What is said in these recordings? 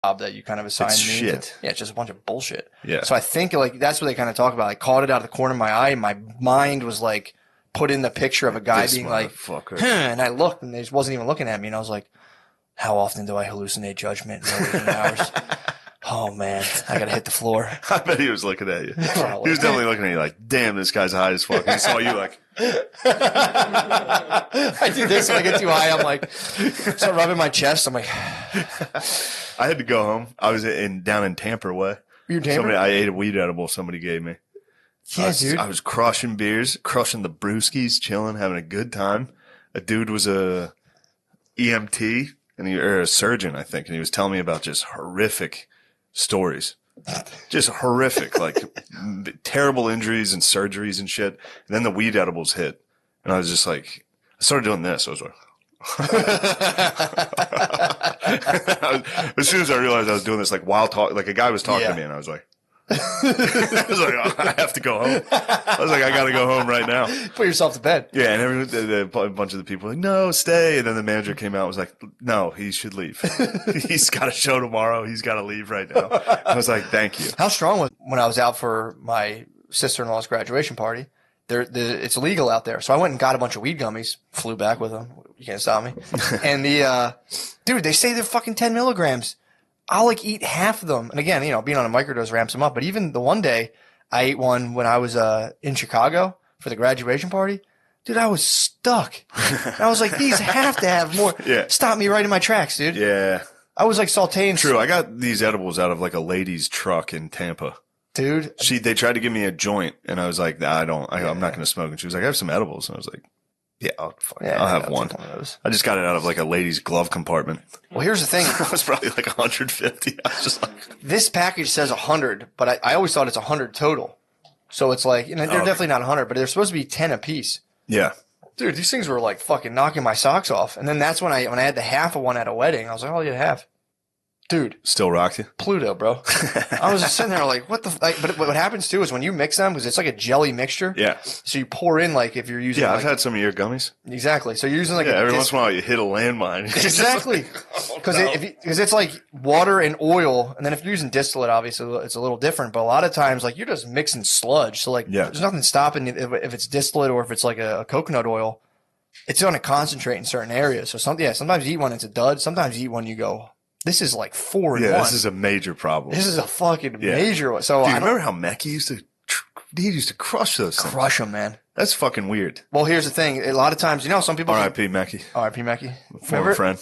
job that you kind of assigned It's me shit. to. Yeah, it's just a bunch of bullshit. Yeah. So I think like that's what they kind of talk about. I caught it out of the corner of my eye, and my mind was like put in the picture of a guy This being like, motherfucker. and I looked, and they just wasn't even looking at me, and I was like, how often do I hallucinate judgment in my waking hours? Oh man, I gotta hit the floor. I bet he was looking at you. Probably. He was definitely looking at you like, damn, this guy's high as fuck. He saw you like, I do this when I get too high. I'm like, start rubbing my chest. I'm like, I had to go home. I was down in Tampa way. you're in Tampa? I ate a weed edible somebody gave me. Yeah, dude. I was crushing beers, crushing the brewskis, chilling, having a good time. A dude was a EMT or a surgeon, I think, and he was telling me about just horrific stories. Just horrific, like terrible injuries and surgeries and shit. And then the weed edibles hit. And I was just like, I started doing this. I was like, as soon as I realized I was doing this, like while talking, like a guy was talking to me and I was like, I was like, oh, I have to go home. I was like, I got to go home right now. Put yourself to bed. Yeah, and a bunch of the people were like, no, stay. And then the manager came out and was like, no, he should leave. He's got a show tomorrow. He's got to leave right now. I was like, thank you. How strong was when I was out for my sister-in-law's graduation party? It's illegal out there. So I went and got a bunch of weed gummies, flew back with them. You can't stop me. And dude, they say they're fucking 10 milligrams. I'll like eat half of them. And again, you know, being on a microdose ramps them up. But even the one day I ate one when I was in Chicago for the graduation party, dude, I was stuck. I was like, these have to have more. Yeah. Stop me right in my tracks, dude. Yeah. I was like sauteing. True. I got these edibles out of like a lady's truck in Tampa. Dude. They tried to give me a joint and I was like, nah, I'm not going to smoke. And she was like, I have some edibles. And I was like, yeah, I'll have one. Of those. I just got it out of like a lady's glove compartment. Well, here's the thing. It was probably like 150. I was just like, this package says 100, but I always thought it's 100 total. So it's like, they're definitely not 100, but they're supposed to be 10 apiece. yeah. Dude, these things were like fucking knocking my socks off. And then that's when I had the half of one at a wedding. I was like, oh, you half. Dude. Still rocked you? Pluto, bro. I was just sitting there like, what the but what happens too is when you mix them, because it's like a jelly mixture. Yeah. So you pour in like if you're using I've had some of your gummies. Exactly. So you're using like every once in a while you hit a landmine. Exactly. Because it's like water and oil. And then if you're using distillate, obviously it's a little different. But a lot of times like you're just mixing sludge. So like there's nothing stopping if it's distillate or if it's like a coconut oil. It's going to concentrate in certain areas. So sometimes you eat one, it's a dud. Sometimes you eat one, you go, this is like 4 in 1. Yeah, this is a major problem. This is a fucking major one. So dude, remember how Mecky used to crush those things? Crush them, man. That's fucking weird. Well, here's the thing. A lot of times, you know, some people. R.I.P. Mecky. R.I.P. Mecky. Former friend.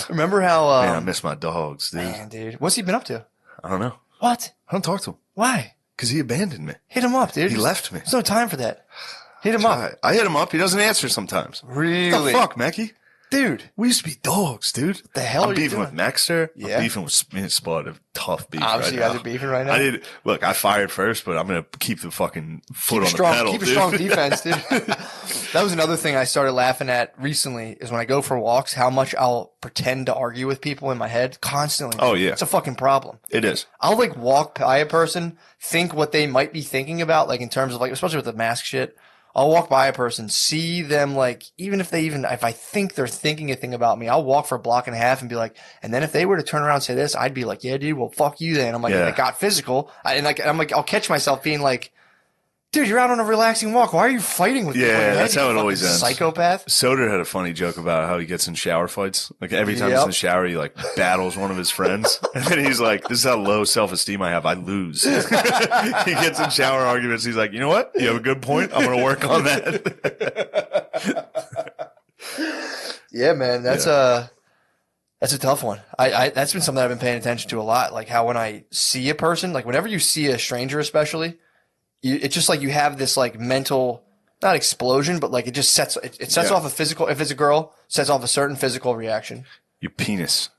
Remember how? Man, I miss my dogs, dude. Man, dude, what's he been up to? I don't know. What? I don't talk to him. Why? Because he abandoned me. Hit him up, dude. He left me. There's no time for that. Hit him up. I hit him up. He doesn't answer sometimes. Really? What the fuck, Mecky? Dude. We used to be dogs, dude. What the hell I'm are you beefing doing? with Maxter. Yeah. I'm beefing with me and Spud. A tough beef Obviously, right you guys now. are beefing right now. Look, I fired first, but I'm going to keep the fucking foot on the pedal, Keep dude. a strong defense, dude. That was another thing I started laughing at recently is when I go for walks, how much I'll pretend to argue with people in my head constantly. Oh, yeah. It's a fucking problem. It is. I'll like walk by a person, think what they might be thinking about, like in terms of like, especially with the mask shit. I'll walk by a person, see them like, if I think they're thinking a thing about me, I'll walk for a block and a half and be like, and then if they were to turn around and say this, I'd be like, yeah, dude, well, fuck you then. I'm like, I got physical. I'm like, I'll catch myself being like, dude, you're out on a relaxing walk. Why are you fighting with me? Yeah, that's how it always ends. Psychopath. Soder had a funny joke about how he gets in shower fights. Like every time he's in the shower, he like battles one of his friends. And then he's like, this is how low self-esteem I have. I lose. He gets in shower arguments. He's like, you know what? You have a good point. I'm going to work on that. Yeah, man. That's a tough one. That's been something I've been paying attention to a lot. Like how when I see a person, like whenever you see a stranger, especially, it's just like you have this like mental, not explosion, but like it just sets off a physical, if it's a girl, sets off a certain physical reaction. Your penis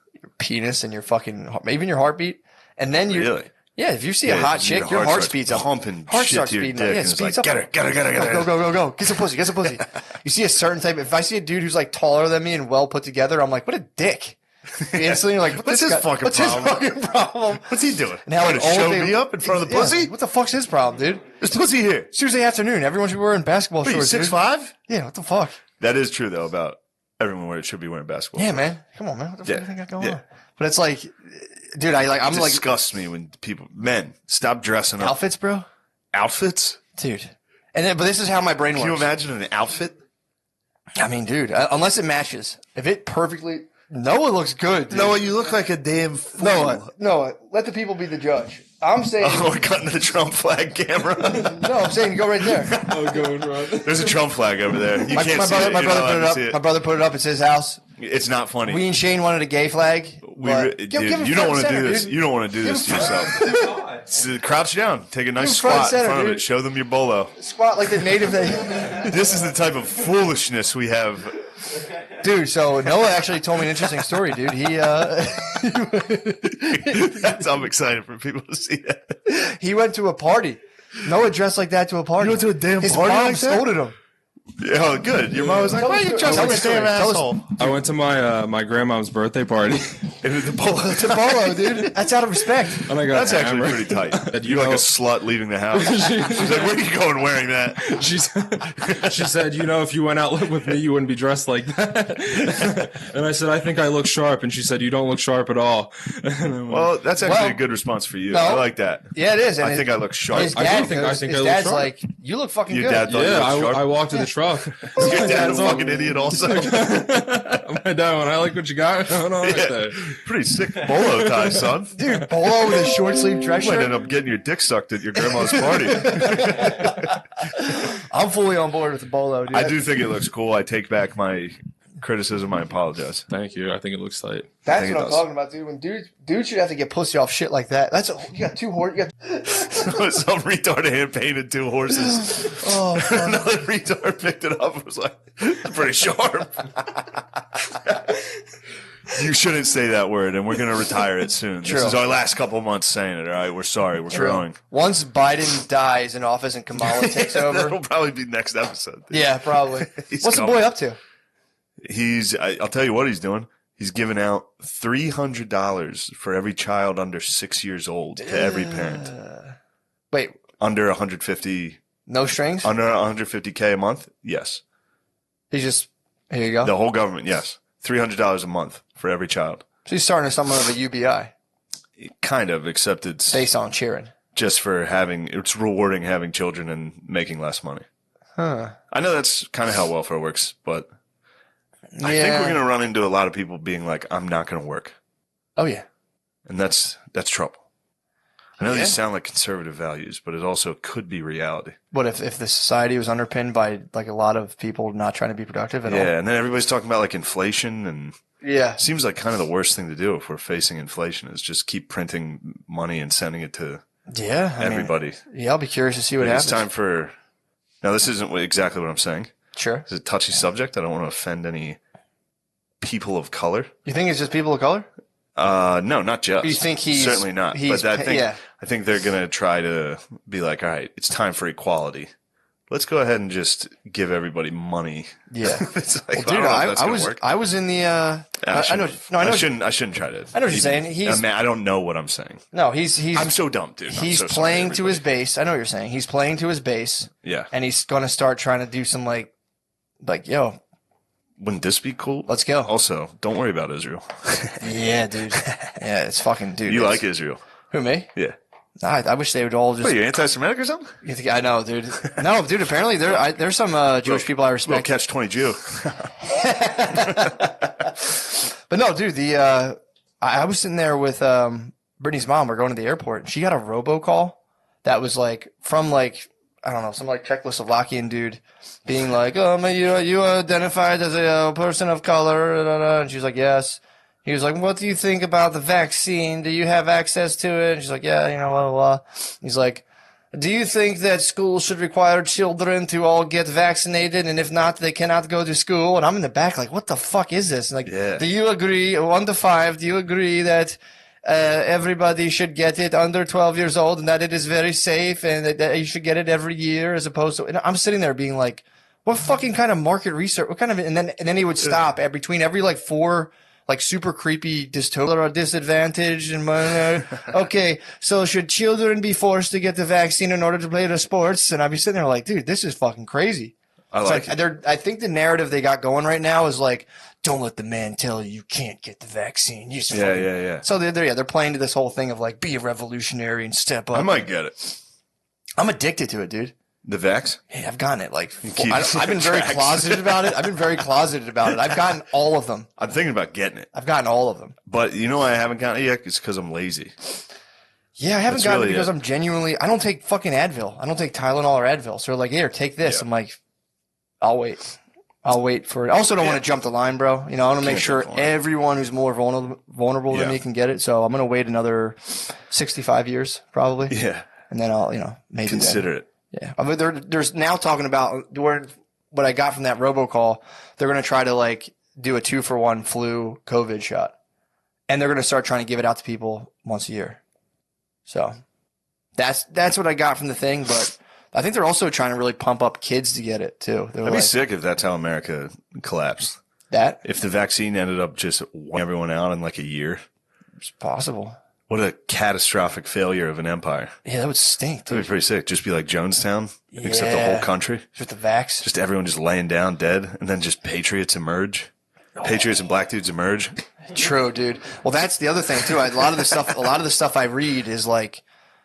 And your fucking, even your heartbeat. And then you, really? Yeah, if you see a hot chick, your heart speeds up. Pumping heart shit starts to your speeding dick. up. Yeah, And it it's like, speeds up. get her. Go. Get some pussy. You see a certain type. If I see a dude who's like taller than me and well put together, I'm like, what a dick. Instantly, you're like, what's his fucking problem? What's he doing? And how Trying to show me up in front of the pussy? What the fuck's his problem, dude? There's pussy here. It's Tuesday afternoon. Everyone should be wearing basketball shorts. 6'5"? Yeah, what the fuck? That is true though about everyone should be wearing basketball. Yeah, shorts. man. Come on, man. What the fuck do you think I got going Yeah. on? But it's like, dude, I'm It like disgusts me when men stop dressing up. outfits, bro. Outfits? Dude. But this is how my brain works. Can you imagine an outfit? I mean, dude, unless it matches. If it perfectly, Noah looks good. Dude. Noah, you look like a damn fool. Noah, let the people be the judge. I'm saying. Oh, we're cutting the Trump flag camera. No, I'm saying go right there. I'll go in front. There's a Trump flag over there. You can't see it. My You're not allowed to brother see it. My brother put it up. It's his house. It's not funny. We and Shane wanted a gay flag. Dude, you don't want to do this. You don't want to do this to yourself. So crouch down. Take a nice front and squat in center, front of dude. it. Show them your bolo. Squat like the native. This is the type of foolishness we have. Dude, so Noah actually told me an interesting story, dude. I'm excited for people to see that. He went to a party. Noah dressed like that to a party. You went to a damn His party mom like that? scolded him. Oh, good. Your mom was like, "Why are you dressed like a damn asshole?" I went to my grandma's birthday party, And the bolo. It's a bolo, dude. That's out of respect. and I got That's actually hammered. pretty tight. And You're like a slut leaving the house. She's like, "Where are you going wearing that?" She said, if you went out with me, you wouldn't be dressed like that. And I said, I think I look sharp. And she said, you don't look sharp at all. Well, that's actually Well, a good response for you. no. I like that. Yeah, it is. And I think I look sharp. His I dad do think- I goes- think his I look dad's sharp. like, you look fucking Your good. dad thought you Yeah, looked sharp. I walked to the truck. Your dad's a fucking idiot also. My dad went, I like what you got going on right there. Pretty sick bolo tie, son. Dude, polo with a short sleeve dress You might shirt. end up getting your dick sucked at your grandma's party. I'm fully on board with the bolo, dude. I do think it looks cool. I take back my criticism. I apologize. Thank you. I think it looks tight. That's think what it I'm does. talking about, dude. When dude should have to get pussy off shit like that. You got two horses. Some retard hand painted two horses. Oh, fuck. Another retard picked it up and was like, "That's pretty sharp." You shouldn't say that word, and we're going to retire it soon. True. This is our last couple months saying it, all right? We're sorry. We're growing. Once Biden dies in office and Kamala takes over. That'll probably be next episode. Yeah, probably. He's What's the coming. boy up to? I'll tell you what he's doing. He's giving out $300 for every child under 6 years old to every parent. Wait, Under 150, no strings? under 150K a month? Yes. He's just, here you go. The whole government, yes. $300 a month for every child. So he's starting somewhat of a UBI Kind of, except it's based on cheering. just for it's rewarding having children and making less money. Huh. I know that's kind of how welfare works, but Yeah. I think we're going to run into a lot of people being like, I'm not going to work. Oh, yeah. And that's trouble. I know Yeah. these sound like conservative values, but it also could be reality. What if the society was underpinned by like a lot of people not trying to be productive at all? Yeah, and then everybody's talking about like inflation, and Yeah. it seems like kind of the worst thing to do if we're facing inflation is just keep printing money and sending it to Yeah. I mean, everybody. yeah, I'll be curious to see what Maybe happens. it's time for. Now, this isn't exactly what I'm saying. Sure. It's a touchy subject. I don't want to offend any people of color. You think it's just people of color? No, not just. You think he's certainly not? he's- But yeah. I think they're gonna try to be like, all right, it's time for equality. Let's go ahead and just give everybody money. Yeah. It's like, Dude, that's I gonna was work. I was in the I know no I know I shouldn't try to. I know what you're saying. He's- I don't know what I'm saying. no he's I'm so dumb, dude. I'm he's so sorry, playing to his everybody. base. I know what you're saying. He's playing to his base Yeah. and he's gonna start trying to do some like yo, Wouldn't this be cool? let's go. Also, don't worry about Israel. Yeah, dude. Yeah, it's fucking dude. You it's- like Israel? who me? Yeah. I wish they would all just What, are you anti-Semitic or something? You think- I know, dude. No, dude. Apparently, there's some Jewish people I Little respect. catch-20 Jew. But no, dude. I was sitting there with Brittany's mom. We're going to the airport, and she got a robocall that was like from like I don't know, some like Czechoslovakian dude being like, "Oh, man, you identified as a person of color," da, da, da. And she's like, "Yes." He was like, "What do you think about the vaccine? Do you have access to it?" And she's like, "Yeah, blah, blah, blah." He's like, "Do you think that schools should require children to all get vaccinated? And if not, they cannot go to school?" And I'm in the back like, what the fuck is this? And like, Yeah. do you agree, 1 to 5, do you agree that everybody should get it under 12 years old and that it is very safe and that you should get it every year as opposed to, and I'm sitting there being like, what fucking kind of market research? What kind of, and then he would stop between every like 4 like super creepy dystopian or disadvantaged and okay, so should children be forced to get the vaccine in order to play the sports? And I'd be sitting there like, dude, this is fucking crazy. I like it. I think the narrative they got going right now is like, don't let the man tell you can't get the vaccine. You just Yeah. So they're playing to this whole thing of like, be a revolutionary and step up. I might get it. I'm addicted to it, dude. The vax? Yeah, I've gotten it. Like, keep I've been very closeted about it. I've gotten all of them. I'm thinking about getting it. I've gotten all of them. But you know why I haven't gotten it yet? It's because I'm lazy. Yeah, I haven't That's gotten really it because it. I'm genuinely. I don't take fucking Advil. I don't take Tylenol or Advil. So they're like, here, take this. Yeah. I'm like, I'll wait. I'll wait for it. I also don't want to jump the line, bro. You know, I want to make Can't sure jump the line. everyone who's more vulnerable than Yeah. me can get it. So I'm gonna wait another 65 years probably, Yeah. and then I'll, maybe Consider it. Yeah, I mean, there's now talking about what I got from that robocall. They're going to try to like do a 2-for-1 flu COVID shot, and they're going to start trying to give it out to people once a year. So that's what I got from the thing. But I think they're also trying to really pump up kids to get it too. They're I'd be like, sick if that's how America collapsed. that If the vaccine ended up just wiping everyone out in like a year. it's possible. What a catastrophic failure of an empire. Yeah, that would stink, That'd dude. be pretty sick. Just be like Jonestown, except the whole Yeah. country. With the vax. Just everyone just laying down dead, and then just patriots emerge. Patriots and black dudes emerge. True, dude. Well, that's the other thing too. A lot of the stuff I read is like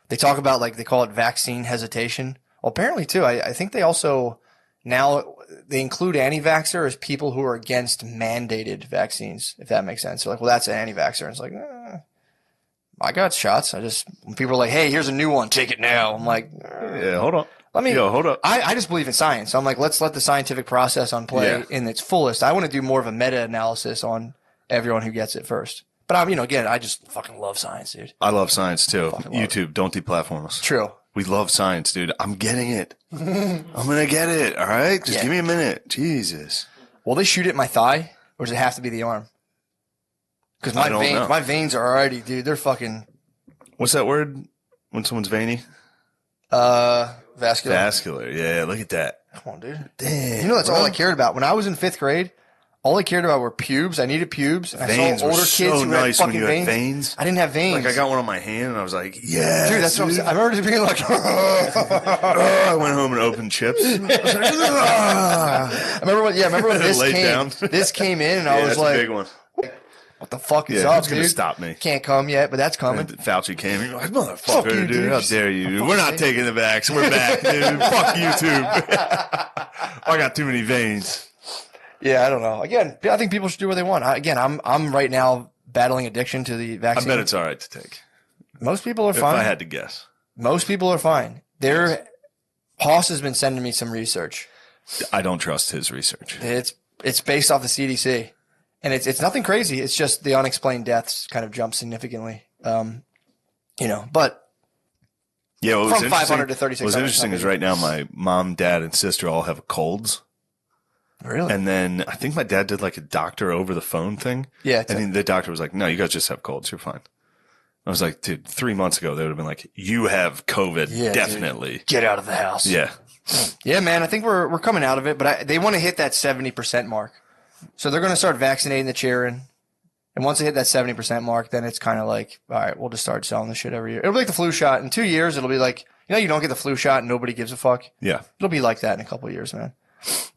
they talk about like they call it vaccine hesitation. Well, apparently too. I think they also now they include anti-vaxxer as people who are against mandated vaccines. If that makes sense. So like, well, that's an anti-vaxxer. And it's like, I got shots. When people are like, hey, here's a new one, take it now. I'm like, Yeah, hold on. Hold up. I just believe in science. So I'm like, let's let the scientific process on play in its fullest. I want to do more of a meta-analysis on everyone who gets it first. But again, I just fucking love science, dude. I love science too. love YouTube, don't deplatform us. True. We love science, dude. I'm getting it. I'm gonna get it. All right, just give me a minute. Jesus. Will they shoot it in my thigh, or does it have to be the arm? Because I don't know. my veins are already, dude. They're fucking What's that word when someone's veiny? vascular. Vascular. Yeah, look at that. Come on, dude. Damn. You know that's bro. all I cared about when I was in 5th grade. All I cared about were pubes. I needed pubes. And Veins I were saw older so kids who had nice when fucking you had veins. veins. I didn't have veins. Like I got one on my hand and I was like, yeah, dude, that's what I'm saying. I remember just being like, I went home and opened chips. I was like, I remember when this Laid came. down. This came in, and yeah, I was that's like, a big one. "What the fuck is Yeah, up, it's gonna dude? stop me. Can't come yet, but that's coming." And Fauci came. You're like, motherfucker, Fuck you, dude. dude. How dare you? We're not taking the vax. We're back, dude. Fuck YouTube. I got too many veins. Yeah, I don't know. Again, I think people should do what they want. I'm right now battling addiction to the I vaccine. bet it's all right to take. Most people are If fine. I had to guess. Most people are fine. Hoss has been sending me some research. I don't trust his research. It's based off the CDC, and it's nothing crazy. It's just the unexplained deaths kind of jumped significantly. But Yeah, what was from 500 to 3,600. What's interesting is right now my mom, dad, and sister all have colds. really, And then I think my dad did like a doctor over the phone thing. Yeah, it's And then the doctor was like, no, you guys just have colds. You're fine. I was like, dude, 3 months ago, they would have been like, you have COVID. Yeah, definitely. get out of the house. Yeah. Yeah, man, I think we're coming out of it, but they want to hit that 70% mark. So they're going to start vaccinating the children. And once they hit that 70% mark, then it's kind of like, all right, we'll just start selling this shit every year. It'll be like the flu shot. In 2 years, it'll be like, you don't get the flu shot and nobody gives a fuck. Yeah. It'll be like that in a couple of years, man.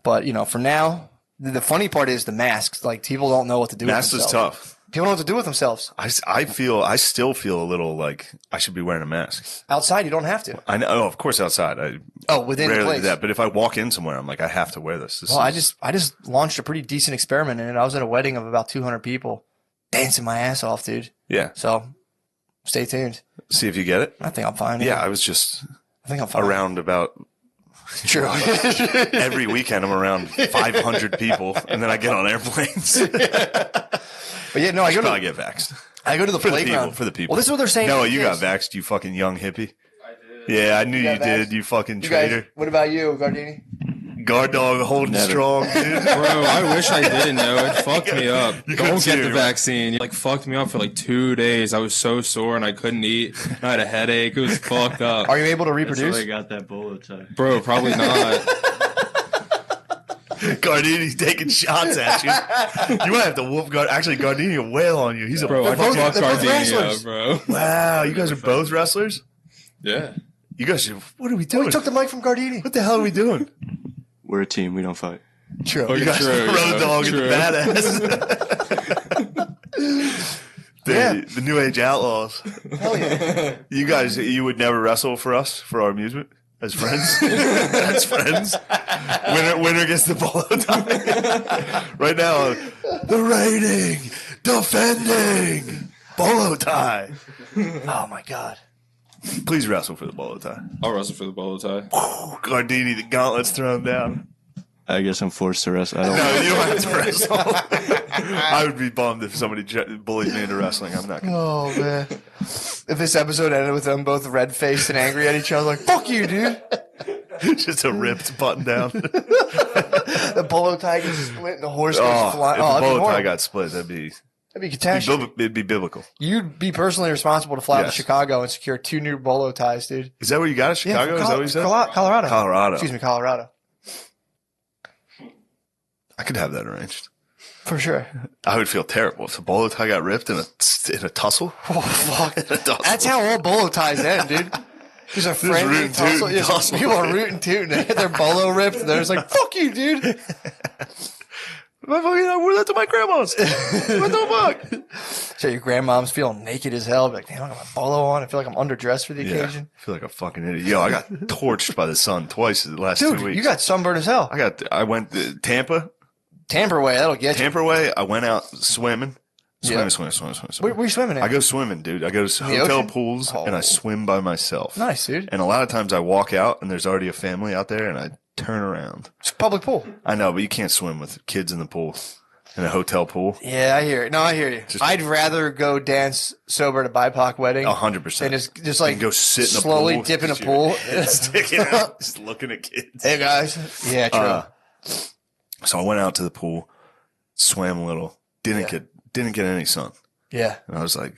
But, for now, the funny part is the masks. Like, people don't know what to do Masks with is themselves. tough. People don't know what to do with themselves. I still feel a little like I should be wearing a mask. Outside, you don't have to. I know. Oh, of course, outside. I Within the rarely place. do that. But if I walk in somewhere, I'm like, I have to wear this. Well, I just launched a pretty decent experiment in it. I was at a wedding of about 200 people, dancing my ass off, dude. Yeah. So, stay tuned. See if you get it. I think I'm fine. Yeah, I was just I think I'm fine. around about True. every weekend. I'm around 500 people, and then I get on airplanes. But yeah, no, I go Probably to get vaxxed. the playground. For the people. Well, this is what they're saying. No, for you kids. got vaxxed, you fucking young hippie. I did. Yeah, I knew you got did, vaxxed? you fucking You guys, traitor. what about you, Gardini? Guard dog holding strong, dude. Bro, I wish I didn't know. It fucked me up. You couldn't Don't see get it, the right? vaccine. It, fucked me up for 2 days. I was so sore and I couldn't eat. I had a headache. It was fucked up. Are you able to That's why reproduce? they got that bullet time. Bro, probably not. Gardini's taking shots at you. You might have to whoop Actually, Gardini will wail on you. He's a Bro, I both- fucked they're both Gardenia wrestlers. up, bro. Wow, you guys are both wrestlers? Yeah. You guys, what are we Oh, doing? he took the mic from Gardini. What the hell are we doing? We're a team. We don't fight. True. You guys True, Road Dog and true. the badass. The New Age Outlaws. Hell yeah. You guys, you would never wrestle for us, for our amusement? As friends? As friends? Winner gets the bolo tie. Right now, the reigning, defending bolo tie. Oh my God. Please wrestle for the bolo tie. I'll wrestle for the bolo tie. Gardini, the gauntlet's thrown down. I guess I'm forced to wrestle. I don't. No, you don't have to wrestle. I would be bummed if somebody bullied me into wrestling. I'm not going to. Oh man. If this episode ended with them both red-faced and angry at each other, like, fuck you, dude. Just a ripped button down. The bolo tie gets split and the horse goes Oh, flying. if Oh, the that'd be bolo tie horrible. got split, that'd be catastrophe. it'd be biblical. You'd be personally responsible to fly out Yes. to Chicago and secure 2 new bolo ties, dude. Is that where you got it? Chicago? from Is that what you said? Colorado. Colorado. Excuse me, Colorado. I could have that arranged. For sure. I would feel terrible if the bolo tie got ripped in a tussle. Oh, fuck. In a tussle. That's how all bolo ties end, dude. There's a friendly rootin' tussle. tootin' Yeah, tussle. people are rooting tooting. They get their bolo ripped. And they're just like, fuck you, dude. I wore that to my grandma's. What the fuck? So your grandmom's feeling naked as hell. Be like, damn, I got my bolo on. I feel like I'm underdressed for the Yeah, occasion. I feel like a fucking idiot. Yo, I got torched by the sun twice in the last Dude, 2 weeks. you got sunburned as hell. I went to Tampa. Tamper way, that'll get you. Tampa way, I went out swimming. Yeah. Swimming. Where you swimming at? I go swimming, dude. I go to the hotel ocean? pools and Oh. I swim by myself. Nice, dude. And a lot of times I walk out and there's already a family out there and I turn around. It's a public pool. I know, but you can't swim with kids in the pool, in a hotel pool. Yeah, I hear it. No, I hear you. Just- I'd rather go dance sober at a BIPOC wedding 100%. than just like And go sit in a slowly pool. dip in a Just pool. Sticking out, just looking at kids. Hey guys. Yeah, true. So I went out to the pool, swam a little, didn't get any sun. Yeah. And I was like,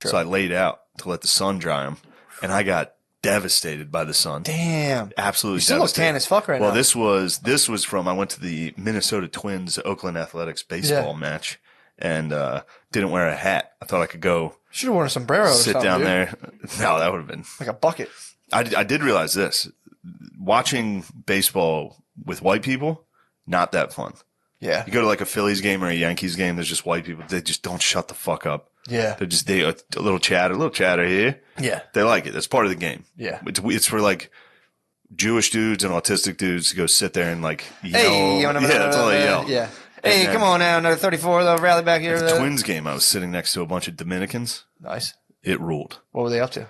so I laid out to let the sun dry them, and I got devastated by the sun. Damn. Absolutely You still look devastated. tan as fuck right Well, now. this was from, I went to the Minnesota Twins Oakland Athletics baseball match and didn't wear a hat. I thought I could go Should have worn a sombrero or sit something, down dude. there. No, that would have been. Like a bucket. I did realize this. Watching baseball with white people, not that fun. Yeah. You go to like a Phillies game or a Yankees game, there's just white people. They just don't shut the fuck up. Yeah. They're just, a little chatter here. Yeah. They like it. That's part of the game. Yeah. It's for like Jewish dudes and autistic dudes to go sit there and like yell. Hey, That's all they yell. Yeah. Hey, then- come on now, another 34, they'll rally back here. At the Twins game, I was sitting next to a bunch of Dominicans. Nice. It ruled. What were they up to?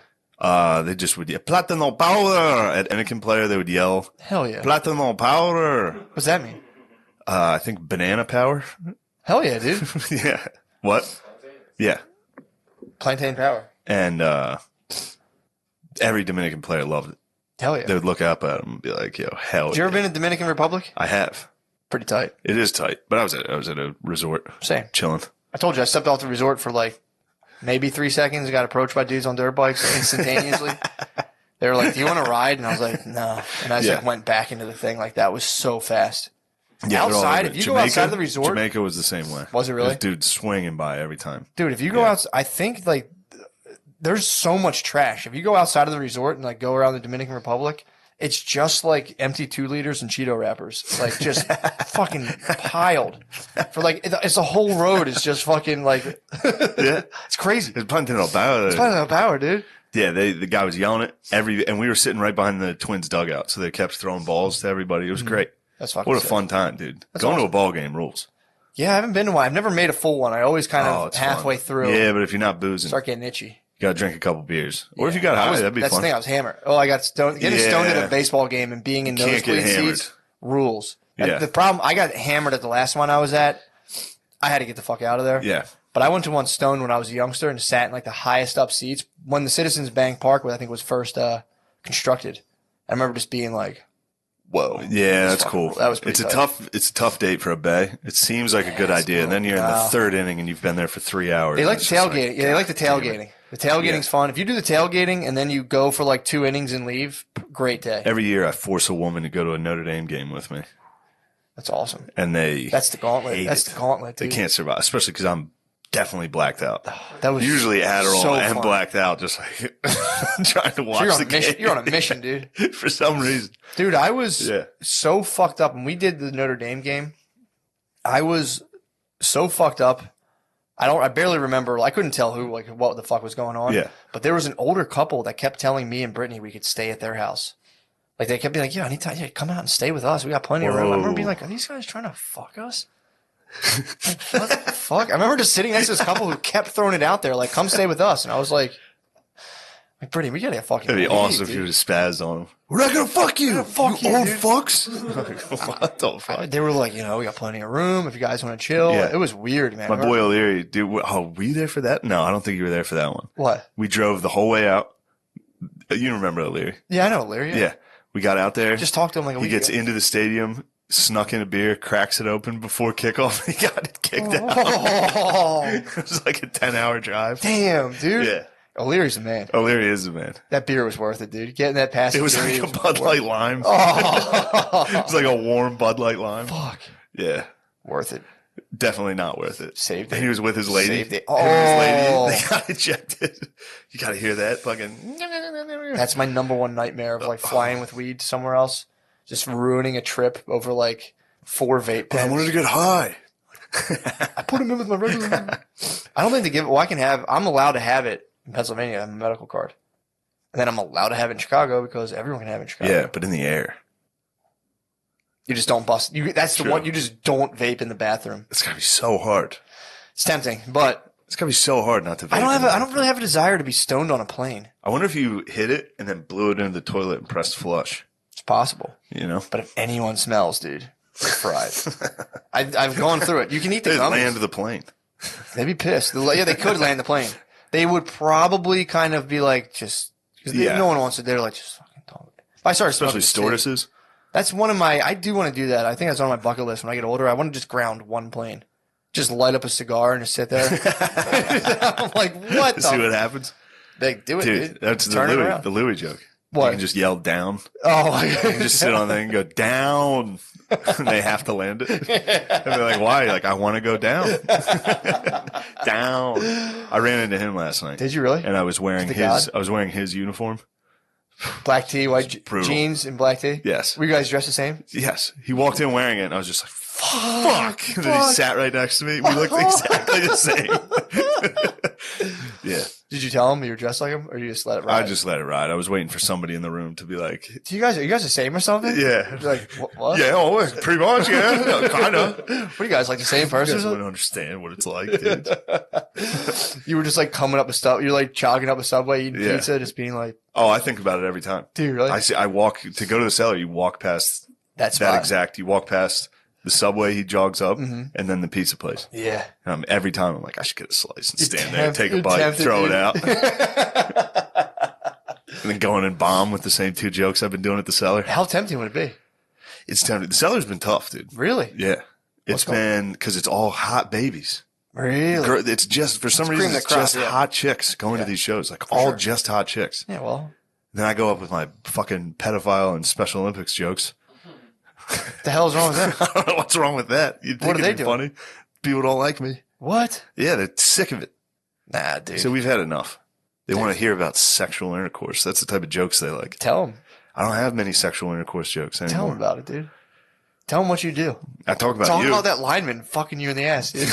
They just would yell, Platano powder! At Anakin player, they would yell, Hell yeah. Platano powder! What's that mean? I think banana power. Hell yeah, dude. Yeah. What? Yeah. Plantain power. And every Dominican player loved it. Hell yeah. They would look up at him and be like, yo, hell Have you ever yeah. been to Dominican Republic? I have. Pretty tight. It is tight. But I was at a resort Same. chilling. I told you I stepped off the resort for like maybe 3 seconds, got approached by dudes on dirt bikes instantaneously. They were like, do you want to ride? And I was like, no. And I just like went back into the thing. Like that was so fast. Yeah, they're all Outside, over if it. you go outside of the resort- Jamaica was the same way. Was it really? There's dudes swinging by every time. Dude, if you go out, I think like there's so much trash. If you go outside of the resort and like go around the Dominican Republic, it's just like empty 2-liters and Cheeto wrappers, like just fucking piled for like it's the whole road is just fucking like Yeah, it's crazy. it's planting about It's not power, dude. Yeah, the guy was yelling it and we were sitting right behind the Twins dugout, so they kept throwing balls to everybody. It was great. That's fucking What a sick. fun time, dude! Going to a ball game rules. Yeah, I haven't been to one. I've never made a full one. I always kind of it's halfway fun. through Yeah, but if you're not boozing, start getting itchy. you gotta drink a couple beers, or if you got high, that'd be That's fun. the thing. I was hammered. Oh, I got stoned. Getting stoned at Yeah. a baseball game and being in Can't get nosebleed hammered. seats rules. Yeah. The problem, I got hammered at the last one I was at. I had to get the fuck out of there. Yeah, But I went to one stoned when I was a youngster and sat in like the highest up seats when the Citizens Bank Park, I think, was first constructed. I remember just being like, "Whoa, yeah, that's fucking- cool. that was pretty tight. It's a tough date for a bay. It seems like a good idea, and then you're in the third inning and you've been there for 3 hours. They like and the it's just tailgating. Yeah, they like the tailgating. The tailgating's fun. If you do the tailgating and then you go for like 2 innings and leave, great day. Every year, I force a woman to go to a Notre Dame game with me, That's awesome. and they That's the gauntlet. hate That's it. the gauntlet, They dude. can't survive, especially because I'm definitely blacked out. That was Usually Adderall so and fun. blacked out, just like trying to watch So you're on the a mission. game. You're on a mission, dude. For some reason. Dude, I was Yeah. so fucked up when we did the Notre Dame game. I was so fucked up. I barely remember. I couldn't tell what the fuck was going on. Yeah. But there was an older couple that kept telling me and Brittany we could stay at their house. Like they kept being like, "Yeah, anytime, yeah, come out and stay with us. We got plenty of room." I remember being like, "Are these guys trying to fuck us?" Like, what the fuck? I remember just sitting next to this couple who kept throwing it out there, like, "Come stay with us," and I was like, Brittany, we gotta get fucking. It'd be leave, awesome if dude. you would have spazzed on them. We're not gonna fuck you. fuck you, old dude. fucks. What the fuck? They were like, we got plenty of room if you guys want to chill. Yeah. It was weird, man. My boy O'Leary, dude. Were you there for that? No, I don't think you were there for that one. What? We drove the whole way out. You remember O'Leary? Yeah, I know, Larry. Yeah. We got out there. Just talked to him like a He week gets ago. into the stadium, snuck in a beer, cracks it open before kickoff. He got it kicked out. Oh, It was like a 10-hour drive. damn, dude. Yeah. O'Leary's the man. O'Leary is the man. That beer was worth it, dude. Getting that pass. It was like a Bud Light Lime. Oh, It was like a warm Bud Light Lime. fuck. Yeah. Worth it. Definitely not worth it. Saved And it. he was with his lady. Saved it. Him and his lady, Oh. they got ejected. You got to hear that fucking. That's my number one nightmare of like flying with weed somewhere else. Just ruining a trip over like 4 vape I pens. wanted to get high. I put them in with my regular. I don't think they give. Well, I'm allowed to have it in Pennsylvania. I have a medical card, and then I'm allowed to have it in Chicago because everyone can have it in Chicago. Yeah, but in the air. You just don't bust. That's the True. one. You just don't vape in the bathroom. It's got to be so hard. It's tempting, but It's got to be so hard not to vape. I don't really have a desire to be stoned on a plane. I wonder if you hit it and then blew it into the toilet and pressed flush. It's possible, You know? but if anyone smells, dude, they're fried. I've gone through it. You can eat the They gummies. land the plane. They'd be pissed. Yeah, they could land the plane. They would probably kind of be like, just because Yeah. no one wants it. They're like, just fucking don't. If I started Especially smoking stewardesses. That's one of my. I do want to do that. I think that's on my bucket list when I get older. I want to just ground one plane, just light up a cigar and just sit there. I'm like, what? See The? what happens? They do it, Dude, dude. that's Turn it the around. Louis joke. What? You can just yell down. Oh my You can just sit on there and go down. And they have to land it. And they're like, why? Like, I want to go down. Down. I ran into him last night. Did you really? And I was wearing The his uniform. Black tee, white brutal. jeans, and black tee. Yes. Were you guys dressed the same? Yes. He walked in wearing it and I was just like, fuck. And then he sat right next to me. We looked exactly the same. Yeah. Did you tell him you were dressed like him, or you just let it ride? I just let it ride. I was waiting for somebody in the room to be like, Are you guys the same or something? yeah. You're like, what? Yeah, oh, pretty much, yeah. Kind of. What are you guys like the same You person? guys or wouldn't understand what it's like, dude. something? You were just like coming up a sub. You're like jogging up a subway eating Yeah. pizza, just being like, Oh, I think about it every time. dude, really? I walk to go to the cellar. You walk past That's you walk past the subway he jogs up, and then the pizza place. Yeah. And every time I'm like, I should get a slice and stand there, tempted- take a you're bite, tempted, throw dude. it out, and then go in and bomb with the same 2 jokes I've been doing at the cellar. How tempting would it be? It's tempting. The cellar's been tough, dude. Really? Yeah, it's going been because it's all hot babies. Really? It's just for some cream reason of it's the crop, just yeah. hot chicks going to these shows, like all sure. just hot chicks. Yeah, well, Then I go up with my fucking pedophile and Special Olympics jokes. what the hell's wrong with that? I don't know what's wrong with that. You'd think What are they it'd be doing? funny. People don't like me. What? Yeah, they're sick of it. Nah, dude. So we've had enough. They want to hear about sexual intercourse. That's the type of jokes they like. Tell them. I don't have many sexual intercourse jokes anymore. Tell them about it, dude. Tell them what you do. I talk about Talk you. about that lineman fucking you in the ass, dude.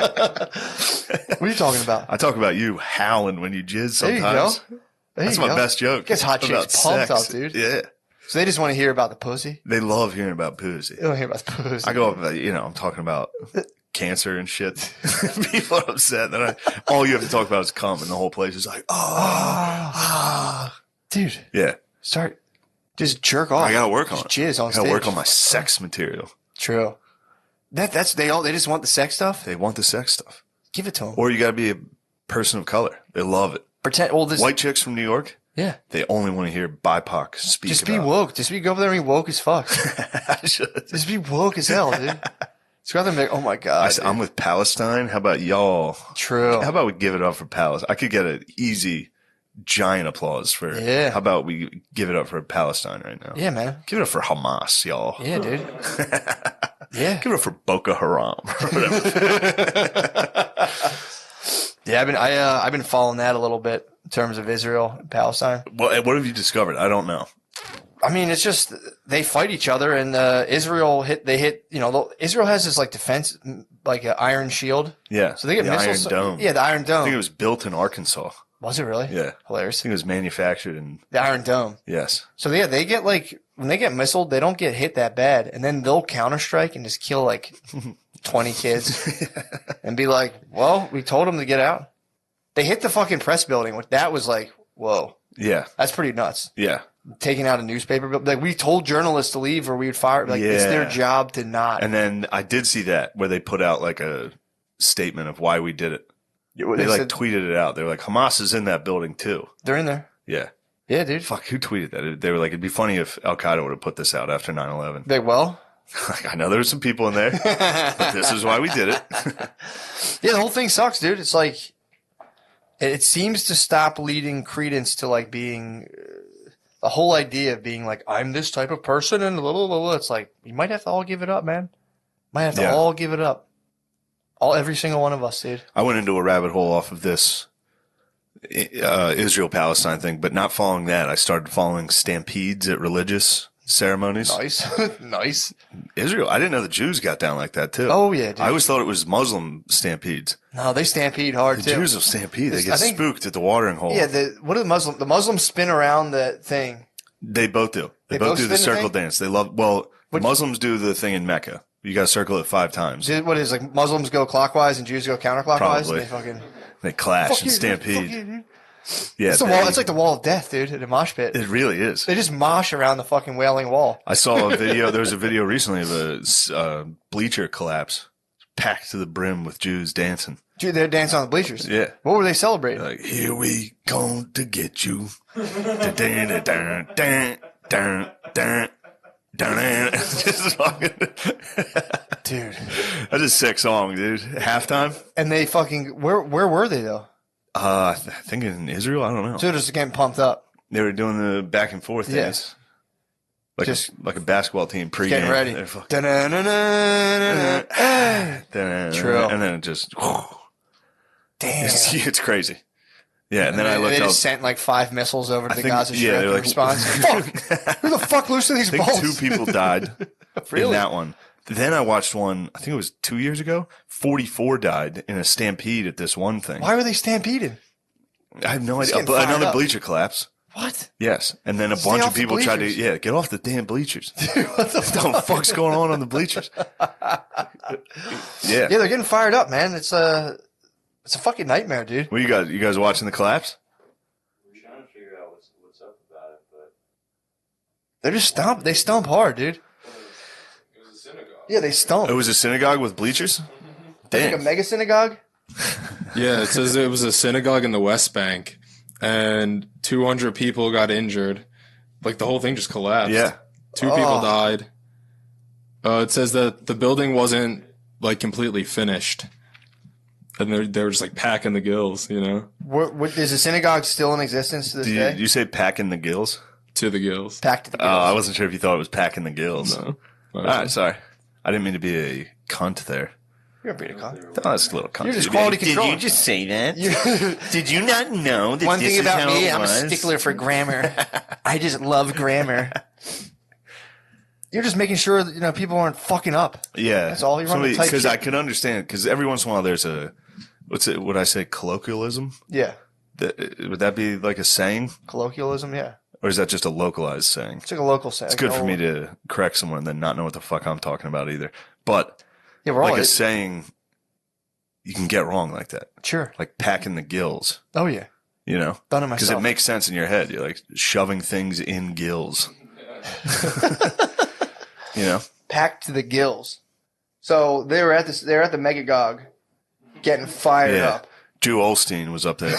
What are you talking about? I talk about you howling when you jizz There you sometimes. go. There That's you my go. best joke. Gets hot About chicks pumped sex. up, dude. Yeah. So they just want to hear about the pussy? They love hearing about pussy. They don't hear about the pussy. I go up, I'm talking about cancer and shit. People are upset. Then all you have to talk about is cum, and the whole place is like, Dude, yeah. start. Just jerk off. I gotta work on it. Just jizz on I gotta stage. work on my sex material. True. They just want the sex stuff? They want the sex stuff, Give it to them. or you gotta be a person of color. They love it. Pretend. Well, this. White chicks from New York, Yeah. they only want to hear BIPOC speak. Just be about woke. Just go over there and be woke as fuck. I should. Just be woke as hell, dude. Just rather make. Oh my god. I said, I'm with Palestine. How about y'all? True. How about we give it up for Palestine? I could get an easy, giant applause for. Yeah. How about we give it up for Palestine right now? Yeah, man. Give it up for Hamas, y'all. Yeah, dude. Yeah. Give it up for Boko Haram. Yeah, I've been following that a little bit in terms of Israel and Palestine. Well, what have you discovered? I don't know. I mean, it's just they fight each other, and Israel hit. Israel has this like defense, like an iron shield. Yeah. So they get the missiles. Iron Dome. Yeah, the Iron I Dome. think it was built in Arkansas. Was it really? Yeah. I Hilarious. think it was manufactured in. The Iron Dome. Yes. So yeah, they get like when they get missiled, they don't get hit that bad, and then they'll counterstrike and just kill like 20 kids, and be like, "Well, we told them to get out." They hit the fucking press building, which that was like, whoa, Yeah. that's pretty nuts. Yeah. Taking out a newspaper, like we told journalists to leave or we would fire. Like it's their Yeah. job to not. And then I did see that where they put out like a statement of why we did it. they They like said, tweeted it out. They were like, Hamas is in that building too. they're in there. Yeah. Yeah, dude. Fuck, who tweeted that? They were like, it'd be funny if Al Qaeda would have put this out after 9/11. Like, well, Like, I know there were some people in there, but this is why we did it. yeah, the whole thing sucks, dude. It's like it seems to stop leading credence to like being the whole idea of being like I'm this type of person and blah, blah, blah, blah. It's like you might have to all give it up, man. Might have to Yeah. all give it up. Every single one of us, dude. I went into a rabbit hole off of this Israel-Palestine thing, but not following that. I started following stampedes at religious ceremonies. Nice, nice. Israel, I didn't know the Jews got down like that too. Oh yeah, dude. I always thought it was Muslim stampedes. No, they stampede hard The too. Jews will stampede. They I get think- spooked at the watering hole. Yeah, what do the Muslims spin around the thing? They both do. They They both both do the spin the circle thing? dance. They love, Muslims do the thing in Mecca. You got to circle it 5 times. What is like Muslims go clockwise and Jews go counterclockwise? Probably. And they fucking They clash fuck and you, stampede. fuck you, dude. Yeah, It's the wall. It's like the wall of death, dude. At a mosh pit, it really is. they just mosh around the fucking wailing wall. I saw a video. There was a video recently of a bleacher collapse, packed to the brim with Jews dancing. Dude, they're dancing on the bleachers. Yeah. What were they celebrating? Like, here we come to get you. Just fucking- Dude. That's a sick song, dude. Halftime. And they fucking where were they though? I think in Israel. I don't know. So they're just getting pumped up, They were doing the back and forth Yeah. dance. Like Just like a basketball team pregame. getting ready. They're fucking- Da-na-na-na-na-na. True. And then it just, Damn. it's crazy. Yeah, and then I looked They up. just sent like 5 missiles over to the think- Gaza yeah, Strip they're in like- response. Fuck! Who the fuck loosened these I think balls? 2 people died in Really? that one. Then I watched one, I think it was 2 years ago. 44 died in a stampede at this one thing. Why were they stampeding? I have no idea. getting fired Another up. bleacher collapse. What? Yes. And then a Stay bunch off of the people tried to, bleachers. get off the damn bleachers. What the What the fuck's going on the bleachers? Yeah, they're getting fired up, man. It's a fucking nightmare, dude. What you guys watching the collapse? We're trying to figure out what's up about it, but They're just they stomp hard, dude. It was a synagogue. Yeah, they stomp. It was a synagogue with bleachers? Like a Damn. mega synagogue. Yeah, it says it was a synagogue in the West Bank, and 200 people got injured. Like the whole thing just collapsed. Yeah. 2 people died. It says that the building wasn't like completely finished, and they were just like packing the gills, you know, Is the synagogue still in existence to this Do day? you say packing the gills? to the gills. Packed to the Oh, gills. I wasn't sure if you thought it was packing the gills. No. All right, sorry. I didn't mean to be a cunt there. You're a pretty con. Oh, that's a little cunt. You're just quality control. Did you just say that? Did you not know that One this thing is about how me, it I'm a was? stickler for grammar. I just love grammar. You're just making sure that people aren't fucking up. Yeah, That's all you're running to type Because shit. I can understand. Because every once in a while there's a would I say colloquialism? Yeah, Would that be like a saying, colloquialism. Yeah, or is that just a localized saying? it's like a local saying. It's good for me to correct someone and then not know what the fuck I'm talking about either. But Yeah, we're all like a saying, you can get wrong like that. sure. Like packing the gills. Oh yeah, You know, done it because myself. it makes sense in your head. You're like shoving things in gills. You know, packed to the gills. So they were at this. They're at the Megagog, getting fired yeah. up. Joe Osteen was up there.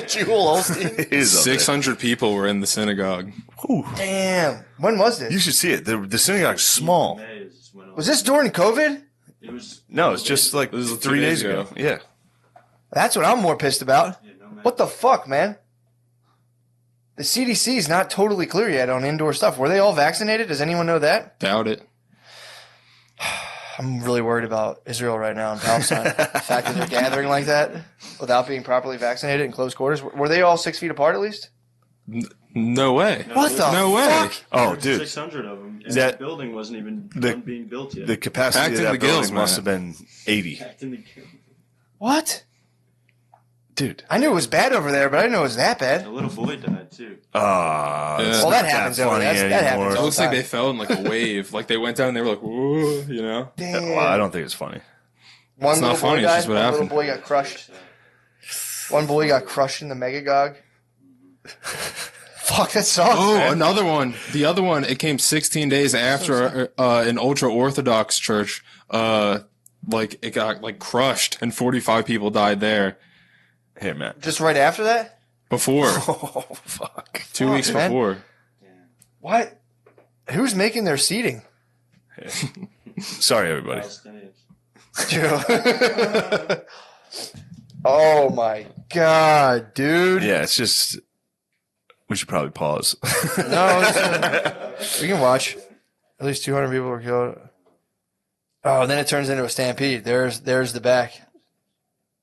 Jewel Olstein. He is up there. 600 people were in the synagogue. Damn. When was this? You should see it. The synagogue's small. Was this during COVID? it was No, it's just like This is 3 2 days days ago. ago. Yeah. That's what I'm more pissed about. no man. What the fuck, man? The CDC is not totally clear yet on indoor stuff. Were they all vaccinated? Does anyone know that? Doubt it. I'm really worried about Israel right now and Palestine. The fact that they're gathering like that without being properly vaccinated in close quarters. Were they all 6 feet apart at least? No way. What the No way. fuck? Oh, dude. 600 of them. And That- the building wasn't even done being built yet. The capacity Packed of in that the gills, building must man. have been 80. Packed in the- What? Dude. I knew it was bad over there, but I didn't know it was that bad. A little boy died too. Ah, Yeah. it's Well, not that happens over funny there. That happens anymore. It all looks the like time. they fell in like a wave. Like they went down and they were like, whoa, you know? Damn. Well, I don't think it's funny. One It's not little boy funny, it's died. just what One little happened. boy got crushed. One boy got crushed in the megagog. Fuck, that sucks. Oh, man. another one. The other one, it came 16 days after an ultra-Orthodox church. Like, it got, like, crushed, and 45 people died there. Here, Matt. Just right after that? Before. Oh, fuck. 2 weeks man. before. What? Who's making their seating? Sorry, everybody. Palestinians. Oh my god, dude. Yeah, it's just. We should probably pause. No, we can watch. At least 200 people were killed. Oh, and then it turns into a stampede. There's the back.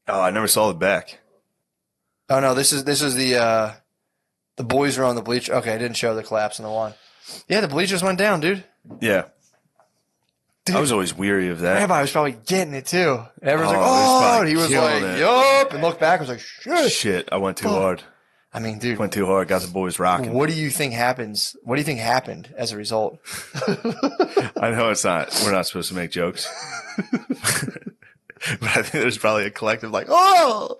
Oh, I never saw the back. Oh no, this is the boys are on the bleacher. Okay, I didn't show the collapse in the one. Yeah, the bleachers went down, dude. Yeah. Dude. I was always weary of that. Rabbi was probably getting it too. And everyone's Oh, like, he was oh, probably and he was killing like, it. yup, and looked back and was like, shit. Shit, I went too Fuck. hard. I mean, dude, Went too hard. Got the boys rocking. what do you think happens? What do you think happened as a result? I know it's not. We're not supposed to make jokes. But I think there's probably a collective like, oh!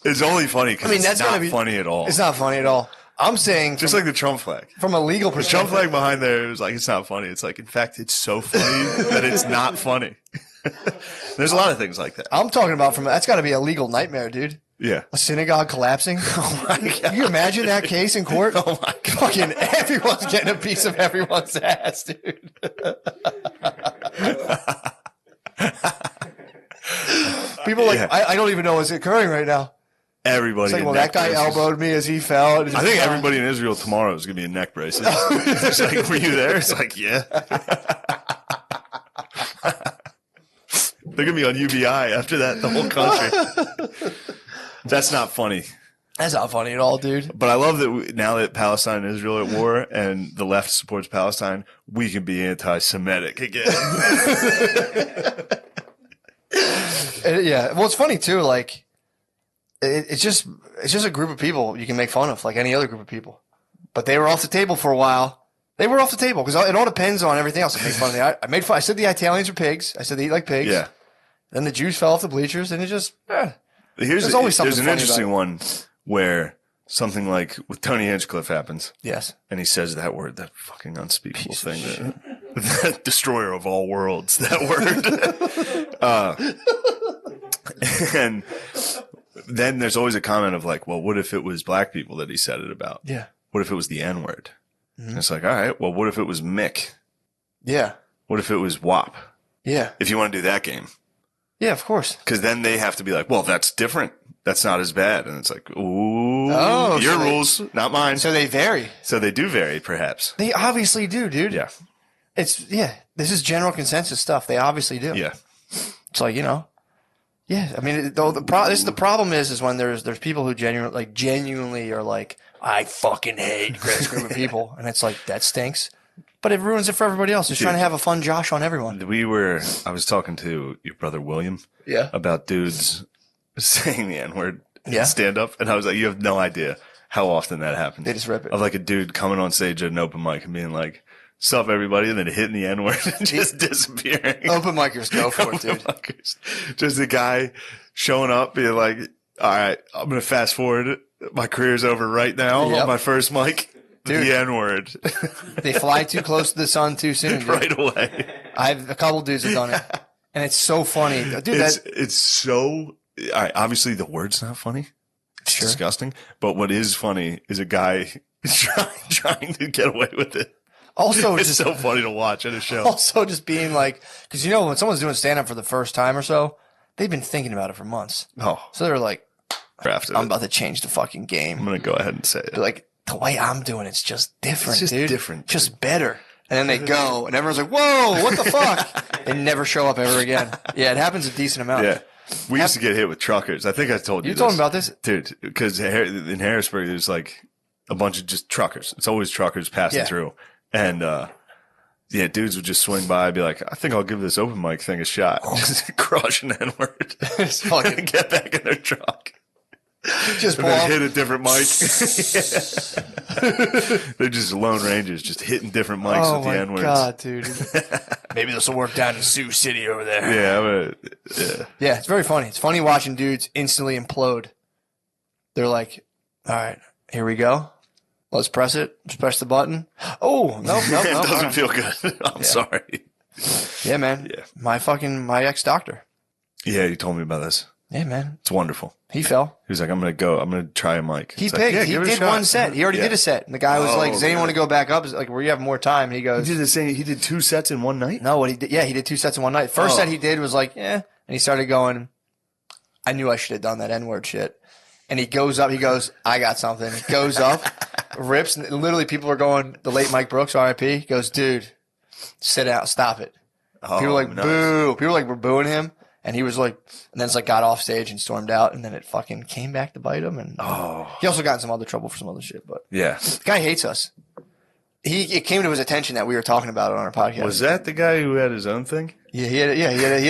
It's only funny because I mean, it's that's not gonna be- funny at all. It's not funny at all. I'm saying Just like the Trump flag. from a legal The perspective. Trump flag behind there, it was like, it's not funny. It's like, in fact, it's so funny that it's not funny. There's a lot of things like that. I'm talking about that's got to be a legal nightmare, dude. Yeah. A synagogue collapsing. Oh my god! Can you imagine that case in court? Oh my god! Fucking everyone's getting a piece of everyone's ass, dude. People are like, Yeah. I don't even know what's occurring right now. Everybody. It's like, in well, neck that guy braces. elbowed me as he fell. I think everybody in Israel tomorrow is going to be in neck braces. It's like, were you there? It's like, yeah. They're going to be on UBI after that, the whole country. That's not funny. That's not funny at all, dude. But I love that now that Palestine and Israel are at war and the left supports Palestine, we can be anti-Semitic again. Yeah. Well, it's funny too. Like, it's just a group of people you can make fun of, like any other group of people. But they were off the table for a while. They were off the table because it all depends on everything else. I made fun of I said the Italians are pigs. I said they eat like pigs. Yeah. Then the Jews fell off the bleachers, and it just. There's always something there's an funny interesting about one where something like with Tony Hinchcliffe happens. Yes. And he says that word, that fucking unspeakable thing, that destroyer of all worlds, that word. And then there's always a comment of like, well, what if it was black people that he said it about? Yeah. What if it was the N word? And it's like, all right, well, what if it was Mick? Yeah. What if it was WAP? Yeah. If you want to do that game. Yeah, of course. Because then they have to be like, well, that's different. That's not as bad. And it's like, ooh, Oh, your so they- rules, not mine. So they vary. So they do vary, perhaps. They obviously do, dude. Yeah. This is general consensus stuff. They obviously do. Yeah. It's like, yeah. I mean, the problem is when there's people who genuinely are like, I fucking hate this group of people, and it's like that stinks. But it ruins it for everybody else. Just Dude. trying to have a fun Josh on everyone. I was talking to your brother William Yeah. about dudes saying the N word Yeah. in stand up. And I was like, you have no idea how often that happens. They just rip it. Of like a dude coming on stage at an open mic and being like, sup everybody, and then hitting the N word and just disappearing. Open micers, go for it, dude. Motherfuckers. Just a guy showing up being like, all right, I'm going to fast forward. My career's over right now. Yep. On my first mic, Dude. the N word They fly too close to the sun too soon, dude. right away. I've a couple dudes have done it, and it's so funny, dude. It's so, all right, obviously the word's not funny. It's Sure. disgusting. But what is funny is a guy trying to get away with it. Also, It's just so funny to watch at a show. also just being like, because when someone's doing stand up for the first time or so, they've been thinking about it for months. Oh, So they're like, Crafted I'm it. about to change the fucking I'm game. going to go ahead and say it. Like, the way I'm doing it's just different, It's just dude. different, dude. Just better. And then they go, and everyone's like, whoa, what the fuck? They never show up ever again. Yeah, it happens a decent amount. Yeah. We used to get hit with truckers. I think I told you You told me about this? Dude, because in Harrisburg, there's like a bunch of just truckers. It's always truckers passing through. And, yeah, dudes would just swing by and be like, I think I'll give this open mic thing a shot. Just crush an N-word. It's fucking Get back in their truck. just And pull then off. hit a different mic. They're just Lone Rangers, just hitting different mics Oh with the my N-words. god, dude. Maybe this will work down in Sioux City over there. Yeah, Yeah, it's very funny. It's funny watching dudes instantly implode. They're like, all right, here we go. Let's press it. Just press the button. Oh, no. it doesn't feel good. I'm sorry. Yeah, man. Yeah. My ex-doctor. Yeah, you told me about this. Yeah, man. It's wonderful. He fell. He was like, I'm going to try a mic. He It's picked. like, yeah, he give it a did shot. one set. He already Yeah. did a set. And the guy was like, does anyone yeah. want to go back up? It's like, where you have more time. And he goes, He did the same. He did 2 sets in one night. no, what he did. Yeah, he did 2 sets in one night. First set he did was like, yeah. And he started going, I knew I should have done that N-word shit. And he goes up. He goes, I got something. Goes up, rips. And literally people are going, the late Mike Brooks, R.I.P. He goes, dude, sit out. Stop it. People were like, nice. boo. People were booing him. And he was like, and then it's like got off stage and stormed out. And then it fucking came back to bite him. And he also got in some other trouble for some other shit. But Yeah. the guy hates us. It came to his attention that we were talking about it on our podcast. Was that the guy who had his own thing? Yeah, he had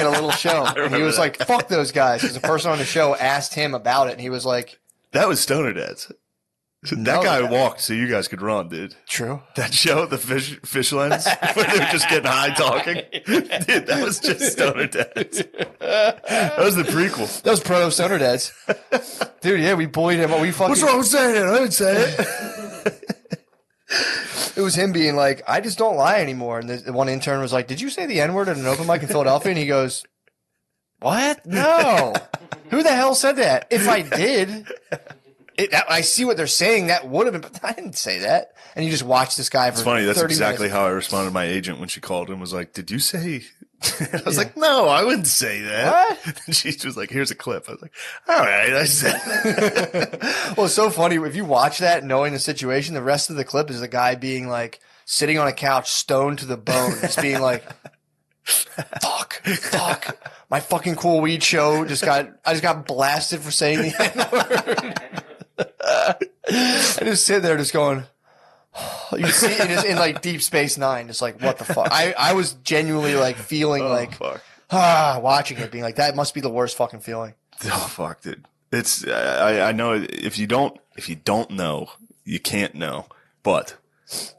a little show. And he was like, fuck those guys. Because the person on the show asked him about it. And he was like, That was Stoner Dads. That No, guy that- walked so you guys could run, dude. true. That show, the fish lens, where they were just getting high talking. Dude, that was just Stoner Dads. That was the prequel. That was Proto Stoner Dads. Dude, yeah, we bullied him. We fucking, What's wrong with saying it? I didn't say it. It was him being like, I just don't lie anymore. And the one intern was like, did you say the N-word at an open mic in Philadelphia? And he goes, what? No. Who the hell said that? If I did, I see what they're saying. That would have been, but I didn't say that. And you just watch this guy for It's funny. That's 30 exactly minutes. how I responded to my agent when she called and was like, did you say? I was like, no, I wouldn't say that. What? And she was like, here's a clip. I was like, all right, I said. Well, it's so funny. If you watch that knowing the situation, the rest of the clip is the guy being like, sitting on a couch, stoned to the bone, just being like, fuck. My fucking cool weed show I just got blasted for saying the N-word. I just sit there just going, you can see it just in like Deep Space Nine, just like, what the fuck? I was genuinely like feeling like, fuck. watching it, being like, that must be the worst fucking feeling. Oh fuck, dude! It's I know if you don't know, you can't know. But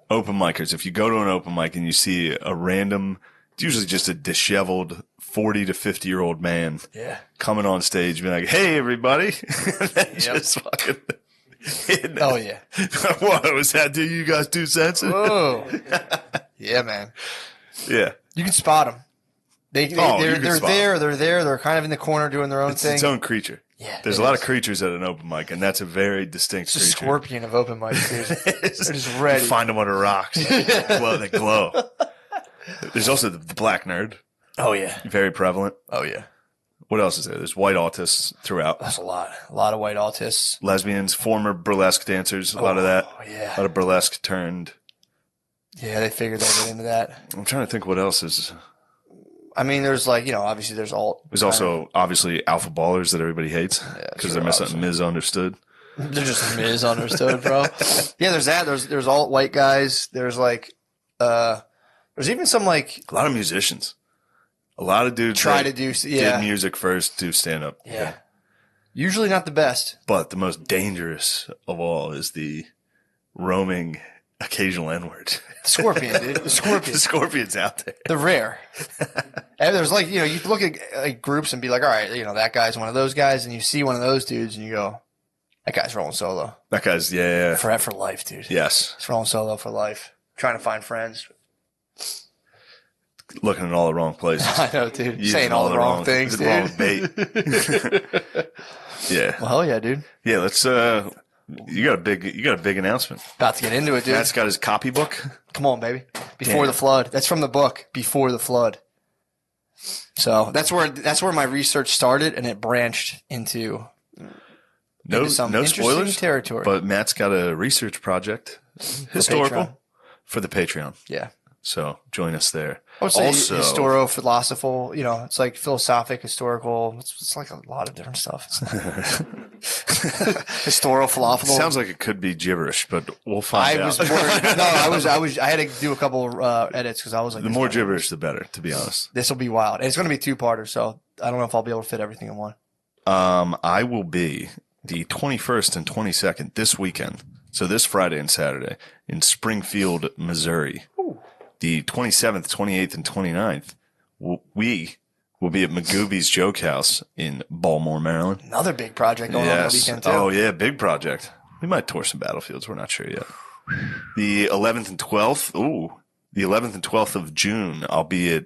open micers, if you go to an open mic and you see a random, it's usually just a disheveled 40 to 50-year-old man, Yeah. coming on stage, being like, "Hey, everybody!" and then just fucking. Oh yeah. What was that? Do you guys 2 cents? Whoa. Yeah, man. Yeah, You can spot them. you can They're spot there. They're there. They're kind of in the corner doing their own it's thing. its own creature. Yeah, There's it a lot is. of creatures at an open mic, and that's a very distinct It's a creature. scorpion of open mics, dude. They're just ready. You find them under rocks. They glow. There's also the black nerd, Oh yeah. very prevalent. Oh yeah. What else is there? There's white autists throughout. That's a lot. A lot of white autists. Lesbians, former burlesque dancers, a lot of that. Oh yeah. A lot of burlesque turned. Yeah, they figured they'd get into that. I'm trying to think what else is. I mean, there's like, obviously there's alt. There's also obviously alpha ballers that everybody hates because sure, they're misunderstood. They're just misunderstood, bro. Yeah, there's that. There's alt white guys. There's like, there's even some like A lot of musicians. A lot of dudes try that to do, yeah. did music first, do stand up. Yeah. Usually not the best. But the most dangerous of all is the roaming occasional N-word. The scorpion, dude. The scorpion. The scorpion's out there. They're rare. And there's like, you look at like groups and be like, all right, that guy's one of those guys, and you see one of those dudes and you go, that guy's rolling solo. That guy's, yeah. For life, dude. Yes. He's rolling solo for life. Trying to find friends. Looking in all the wrong places. I know, dude. Using Saying all the wrong things, the dude. wrong bait. Yeah. Well, hell yeah, dude. Yeah, let's you got a big announcement. About to get into it, dude. Matt's got his copybook. Come on, baby. Before the Flood. That's from the book, Before the Flood. So that's where my research started, and it branched into No, into some no interesting spoilers. territory. But Matt's got a research project, historical, Patreon. for the Patreon. Yeah. So join us there. I would say Also, historio-philosophical, it's like philosophic, historical. It's like a lot of different stuff. Historio-philosophical. sounds like it could be gibberish, but we'll find I out. was worried. No, I had to do a couple edits because I was like, The more gibberish, the better, to be honest. this will be wild. And it's going to be two-parter, so I don't know if I'll be able to fit everything in one. I will be the 21st and 22nd this weekend. So this Friday and Saturday in Springfield, Missouri. Ooh. The 27th, 28th, and 29th, we will be at Magooby's Joke House in Baltimore, Maryland. Another big project going on the weekend, too. Oh, yeah, big project. We might tour some battlefields. We're not sure yet. The 11th and 12th, the 11th and 12th of June, I'll be at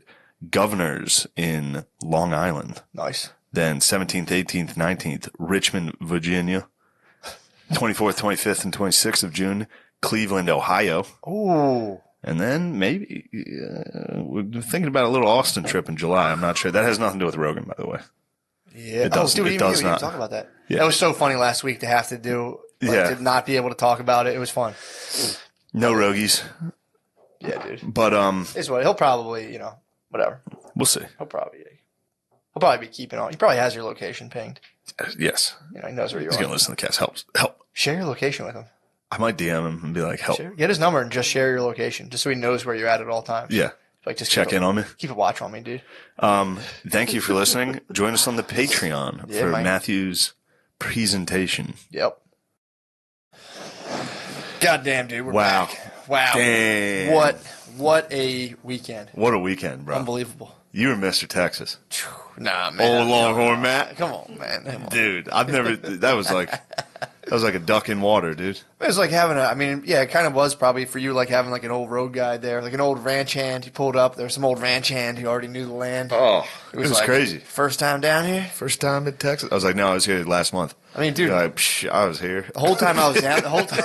Governor's in Long Island. Nice. Then 17th, 18th, 19th, Richmond, Virginia. 24th, 25th, and 26th of June, Cleveland, Ohio. Ooh. And then maybe we're thinking about a little Austin trip in July. I'm not sure. That has nothing to do with Rogan, by the way. Yeah. It doesn't. Dude, It does not. talk about that. Yeah. That was so funny last week to have to do, to not be able to talk about it. It was fun. No Rogies. Yeah, dude. But It's what he'll probably, whatever. we'll see. He'll probably be keeping on. He probably has your location pinged. Yes. He knows where you He's are. gonna listen to the cast. Help. Share your location with him. I might DM him and be like, help. Get his number and just share your location, just so he knows where you're at all times. Yeah. Like just Check in on me. Keep a watch on me, dude. Thank you for listening. Join us on the Patreon for man. Matthew's presentation. Yep. Goddamn, dude. We're Wow. back. Wow. Damn. What a weekend. What a weekend, bro. Unbelievable. You were Mr. Texas. Nah, man. Old Longhorn Matt. Come on, man. Come on. Dude, I've never, that was like a duck in water, dude. It was like having it kind of was probably for you like having like an old road guide there, like an old ranch hand. You pulled up, there was some old ranch hand who already knew the land. Oh, it was like, crazy. First time down here? First time in Texas. I was like, no, I was here last month. I mean, dude. You're like, I was here. The whole time I was down, the whole time.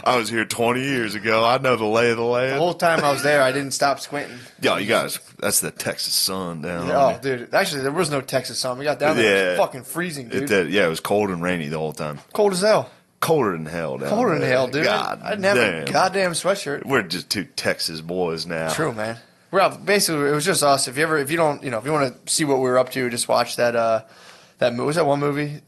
I was here 20 years ago. I know the lay of the land. The whole time I was there, I didn't stop squinting. Yo, you guys, that's the Texas sun down Oh, there. dude. Actually, there was no Texas sun. We got down there. It was fucking freezing, dude. It did. Yeah, it was cold and rainy the whole time. Cold as hell. Colder than hell down Colder there. than hell, dude. God I didn't have damn. a goddamn sweatshirt. We're just two Texas boys now. True, man. We're out, basically, it was just us. If you want to see what we were up to, just watch that movie. Was that one movie?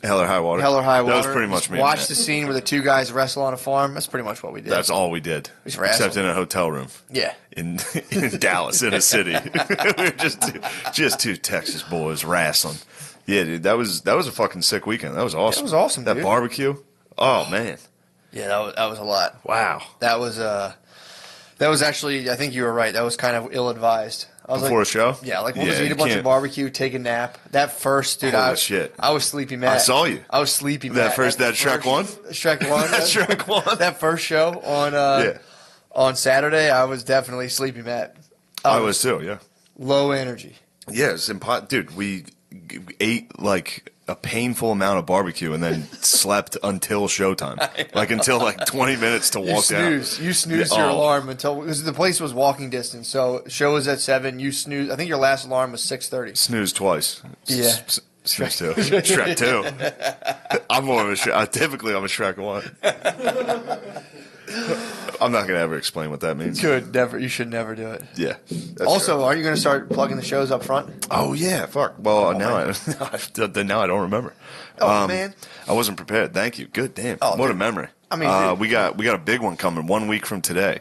Hell or High Water. Hell or High Water. That was pretty much Just me. watch the scene where the two guys wrestle on a farm. That's pretty much what we did. That's all we did. just wrestled. Except in a hotel room. Yeah. In Dallas, in a city. We were just two Texas boys wrestling. Yeah, dude, that was a fucking sick weekend. That was awesome. It was awesome, That dude. barbecue. Oh man. Yeah, that was a lot. Wow. That was actually, I think you were right. That was kind of ill-advised. I was Before like, a show? Yeah, like we'll just Yeah, eat you a bunch can't- of barbecue, take a nap. That first, dude, Holy shit. I was sleepy Matt. I saw you. I was sleepy That Matt. first- that Shrek one? Shrek 1. Shrek 1. That first show on Saturday, I was definitely sleepy Matt. I was too, yeah. Low energy. Yeah, it's dude, we ate like a painful amount of barbecue and then slept until showtime. Like until like 20 minutes to walk down. You snoozed Yeah, your oh. alarm until because the place was walking distance. So show was at 7. You snoozed. I think your last alarm was 6:30. Snooze twice. Yeah. Snooze 2. Shrek 2. I'm more of a Shrek. Typically, I'm a Shrek 1. I'm not going to ever explain what that means. You should never do it. Yeah. that's Also, true. are you going to start plugging the shows up front? Oh, yeah. Fuck. Well, now I don't remember. Oh, man. I wasn't prepared. Thank you. Good damn. Oh, what a dude. memory. I mean, we got a big one coming 1 week from today.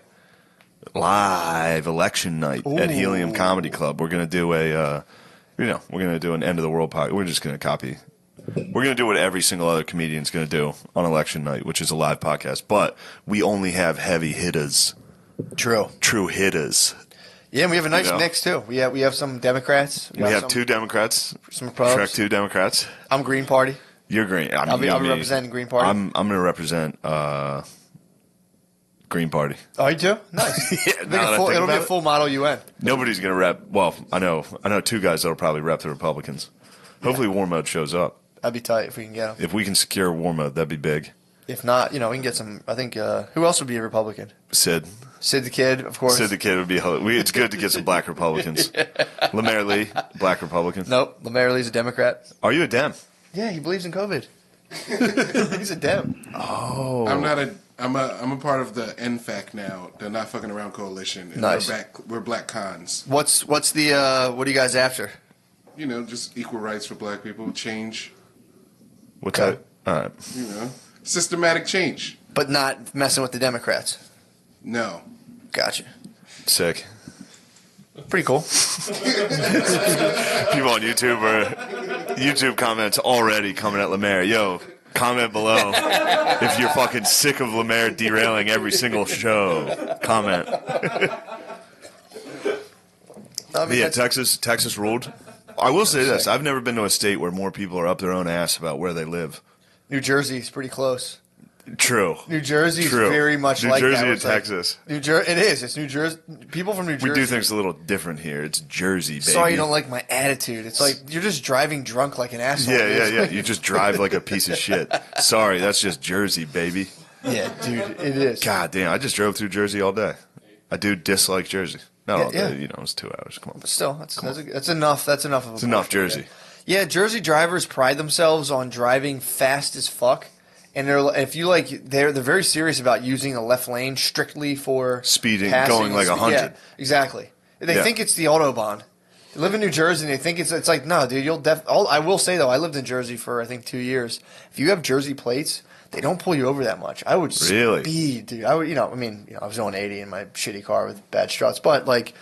Live election night at Helium Comedy Club. We're going to do we're going to do an end of the world podcast. We're just going to copy. We're going to do what every single other comedian's going to do on election night, which is a live podcast. But we only have heavy hitters. True hitters. Yeah, and we have a nice You know. mix too. We have some Democrats. We have two Democrats. Some Republicans. Shrek 2 Democrats. I'm Green Party. You're Green. I'll be representing Green Party. I'm going to represent Green Party. Oh, you too? Nice. Yeah, now that I think It'll be about a it. full Model UN. Nobody's going to rep. Well, I know two guys that'll probably rep the Republicans. Hopefully, War Mode shows up. That'd be tight if we can get them. If we can secure War Mode, that'd be big. If not, we can get some. I think who else would be a Republican? Sid Sid the Kid, of course. the Kid would be. It's good to get some black Republicans. Lemaire Lee, black Republican. Nope. Lemaire Lee's a Democrat. Are you a Dem? Yeah, he believes in COVID. He's a Dem. Oh. I'm a part of the NFAC now, the Not Fucking Around Coalition. And Nice. We're black cons. What's the what are you guys after? You know, just equal rights for black people, change. What's Okay. that? All right. You know, systematic change. But not messing with the Democrats. No. Gotcha. Sick. Pretty cool. People on YouTube comments already coming at Lemaire. Yo, comment below if you're fucking sick of Lemaire derailing every single show. Comment. I mean, Yeah, that's- Texas ruled. I will say this: I've never been to a state where more people are up their own ass about where they live. New Jersey's pretty close. True. New Jersey's True. very much New like Jersey that. and It's like- Texas. It is. It's New Jersey. People from New Jersey. We do things a little different here. It's Jersey, baby. Sorry you don't like my attitude. It's like you're just driving drunk like an asshole. Yeah. You just drive like a piece of shit. Sorry, that's just Jersey, baby. Yeah, dude, it is. God damn, I just drove through Jersey all day. I do dislike Jersey. Not all Yeah. day, it's 2 hours. Come on. But still, that's enough. That's enough of a It's enough bullshit, Jersey. Yeah, Jersey drivers pride themselves on driving fast as fuck. And they're very serious about using the left lane strictly for Speeding, passing going and like 100. Yeah, exactly. They Yeah. think it's the Autobahn. They live in New Jersey and they think it's like, no, dude, I will say though, I lived in Jersey for I think 2 years. If you have Jersey plates, they don't pull you over that much. I would Really? speed, dude. I would, I was going 80 in my shitty car with bad struts, but like,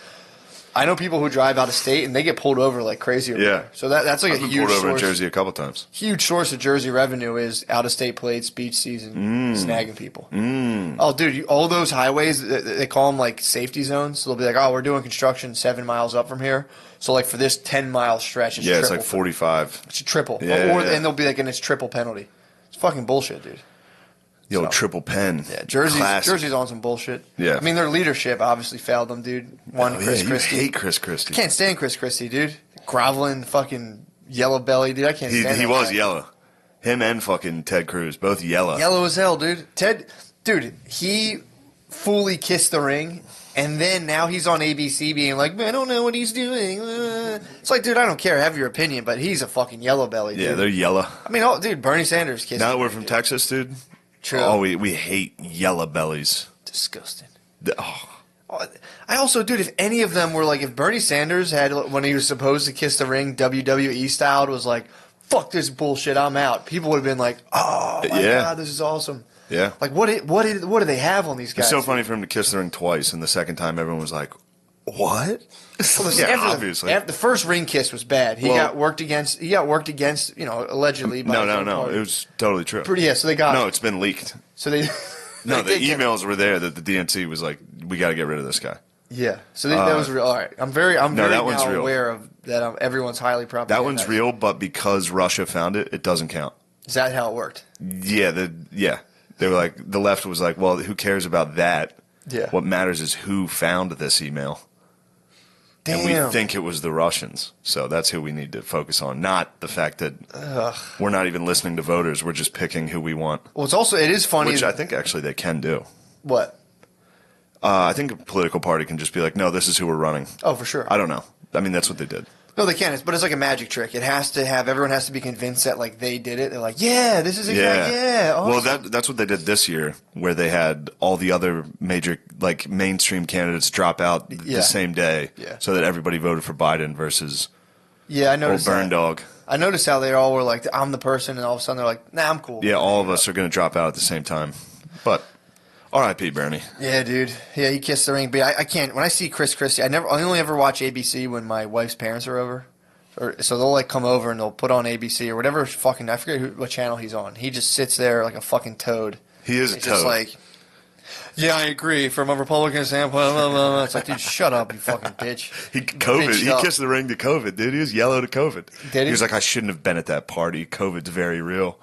I know people who drive out of state and they get pulled over like crazy. Over Yeah. there. So that's like I've a been huge pulled over in source. Jersey a couple times. Huge source of Jersey revenue is out of state plates, beach season, snagging people. Oh, dude, all those highways, they call them like safety zones. So they'll be like, oh, we're doing construction 7 miles up from here. So like for this 10-mile stretch, it's Yeah, it's triple. like 45. It's a triple. Yeah, yeah. And they'll be like, and it's triple penalty. It's fucking bullshit, dude. Yo, So- triple pen. Yeah, Classic. Jersey's on some bullshit. Yeah. I mean, their leadership obviously failed them, dude. One, Oh, Chris yeah, Christie. You hate Chris Christie. Can't stand Chris Christie, dude. Groveling, fucking yellow belly, dude. I can't stand He that was guy. yellow. Him and fucking Ted Cruz, both yellow. Yellow as hell, dude. Dude, he fully kissed the ring, and then now he's on ABC being like, I don't know what he's doing. It's like, dude, I don't care. Have your opinion, but he's a fucking yellow belly, dude. Yeah, they're yellow. I mean, dude, Bernie Sanders kissed Now that him. we're from Texas, dude. True. Oh, we hate yellow bellies. Disgusting. Oh, I also, dude, if any of them were like, if Bernie Sanders had, when he was supposed to kiss the ring, WWE styled, was like, fuck this bullshit, I'm out. People would have been like, oh my Yeah. God, this is awesome. yeah. Like, what do they have on these guys? It's so funny for him to kiss the ring twice, and the second time everyone was like, "What?" Yeah, obviously. The first ring kiss was bad. He got worked against, allegedly. By No. some party. It was totally true. So they got No, it's been leaked. So they. No, the they kept- emails were there that the DNC was like, "We got to get rid of this guy." Yeah. So that was real. All right. I'm very that one's now real. aware of that. Everyone's highly probably. That one's real, but because Russia found it, it doesn't count. Is that how it worked? Yeah, they were like, the left was like, "Well, who cares about that? Yeah. What matters is who found this email." Damn. And we think it was the Russians. So that's who we need to focus on, not the fact that we're not even listening to voters. We're just picking who we want, Well, it is funny. which I think actually they can do. What? I think a political party can just be like, no, this is who we're running. Oh, for sure. I don't know. I mean, that's what they did. No, they can. But it's like a magic trick. It has to have everyone has to be convinced that like they did it. They're like, yeah, this is exactly awesome. Well, that's what they did this year, where they had all the other major like mainstream candidates drop out Yeah. the same day, Yeah. so that everybody voted for Biden versus Yeah, I old noticed burn that. dog. I noticed how they all were like, I'm the person, and all of a sudden they're like, nah, I'm cool. Yeah, all of us are going to drop out at the same time. But R.I.P. Bernie. Yeah, dude. Yeah, he kissed the ring. But I can't. When I see Chris Christie, I only ever watch ABC when my wife's parents are over. So they'll like come over and they'll put on ABC or whatever fucking, I forget what channel he's on. He just sits there like a fucking toad. He is a He's toad. just like, yeah, I agree. From a Republican standpoint, blah, blah, blah. It's like, dude, shut up, you fucking bitch. He Bitched up. kissed the ring to COVID, dude. He was yellow to COVID. Did he? He was like, I shouldn't have been at that party. COVID's very real.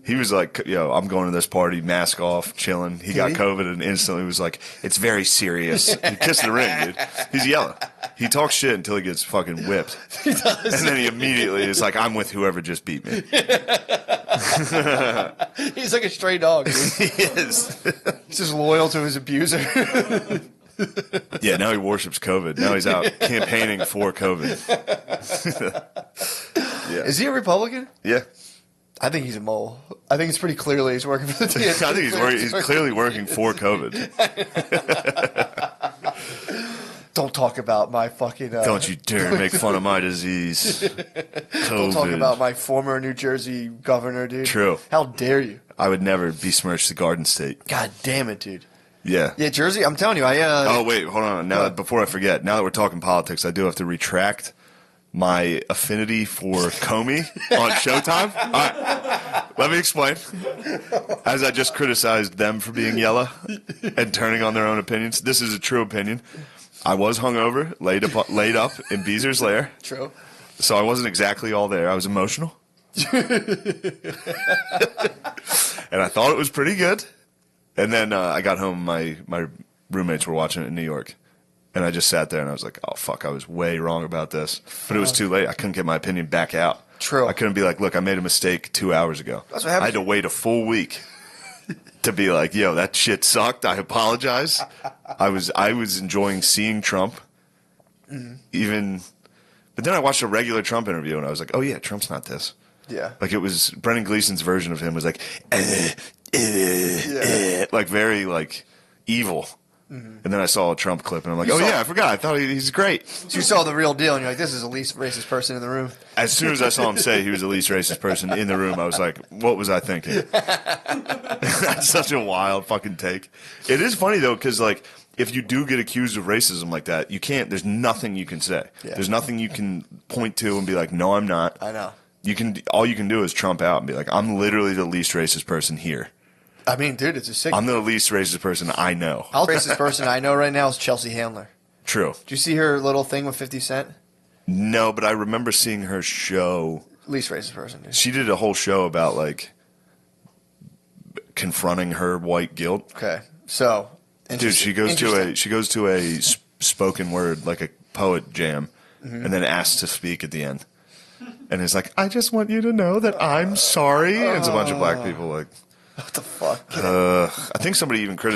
He was like, yo, I'm going to this party, mask off, chilling. He got he? COVID and instantly was like, it's very serious. He kissed the ring, dude. He's yellow. He talks shit until he gets fucking whipped. He does. And then he immediately is like, I'm with whoever just beat me. He's like a stray dog, dude. He is. He's just loyal to his abuser. Yeah, now he worships COVID. Now he's out campaigning for COVID. Yeah. Is he a Republican? Yeah. I think he's a mole. I think it's pretty clearly he's working for the DNC. I think he's clearly working for COVID. Don't talk about my fucking... Don't you dare make fun of my disease. COVID. Don't talk about my former New Jersey governor, dude. True. How dare you? I would never besmirch the Garden State. God damn it, dude. Yeah. Yeah, Jersey, I'm telling you, Oh, wait, hold on. Before I forget, now that we're talking politics, I do have to retract my affinity for Comey on Showtime. All right, let me explain. As I just criticized them for being yellow and turning on their own opinions, this is a true opinion. I was hungover, laid up in Beezer's lair. True. So I wasn't exactly all there. I was emotional. And I thought it was pretty good. And then I got home, my roommates were watching it in New York. And I just sat there and I was like, oh, fuck, I was way wrong about this. But it was too late. I couldn't get my opinion back out. True. I couldn't be like, look, I made a mistake 2 hours ago. That's what happens. I had to wait a full week to be like, yo, that shit sucked. I apologize. I was enjoying seeing Trump. Even, but then I watched a regular Trump interview and I was like, oh, yeah, Trump's not this. Yeah. Like it was, Brendan Gleeson's version of him was like, like very like evil. And then I saw a Trump clip, and I'm like, I forgot. I thought he's great. So you saw the real deal, and you're like, this is the least racist person in the room. As soon as I saw him say he was the least racist person in the room, I was like, what was I thinking? That's such a wild fucking take. It is funny, though, because, like, if you do get accused of racism like that, you can't, there's nothing you can say. Yeah. There's nothing you can point to and be like, no, I'm not. I know. All you can do is trump out and be like, I'm literally the least racist person here. I mean, dude, it's a sick... I'm the least racist person I know. The racist person I know right now is Chelsea Handler. True. Did you see her little thing with 50 Cent? No, but I remember seeing her show. Least racist person, dude. She did a whole show about, like, confronting her white guilt. Okay. So... Dude, she goes to a spoken word, like a poet jam, and then asks to speak at the end. And it's like, I just want you to know that I'm sorry. And it's a bunch of black people like... What the fuck? I think somebody even criticized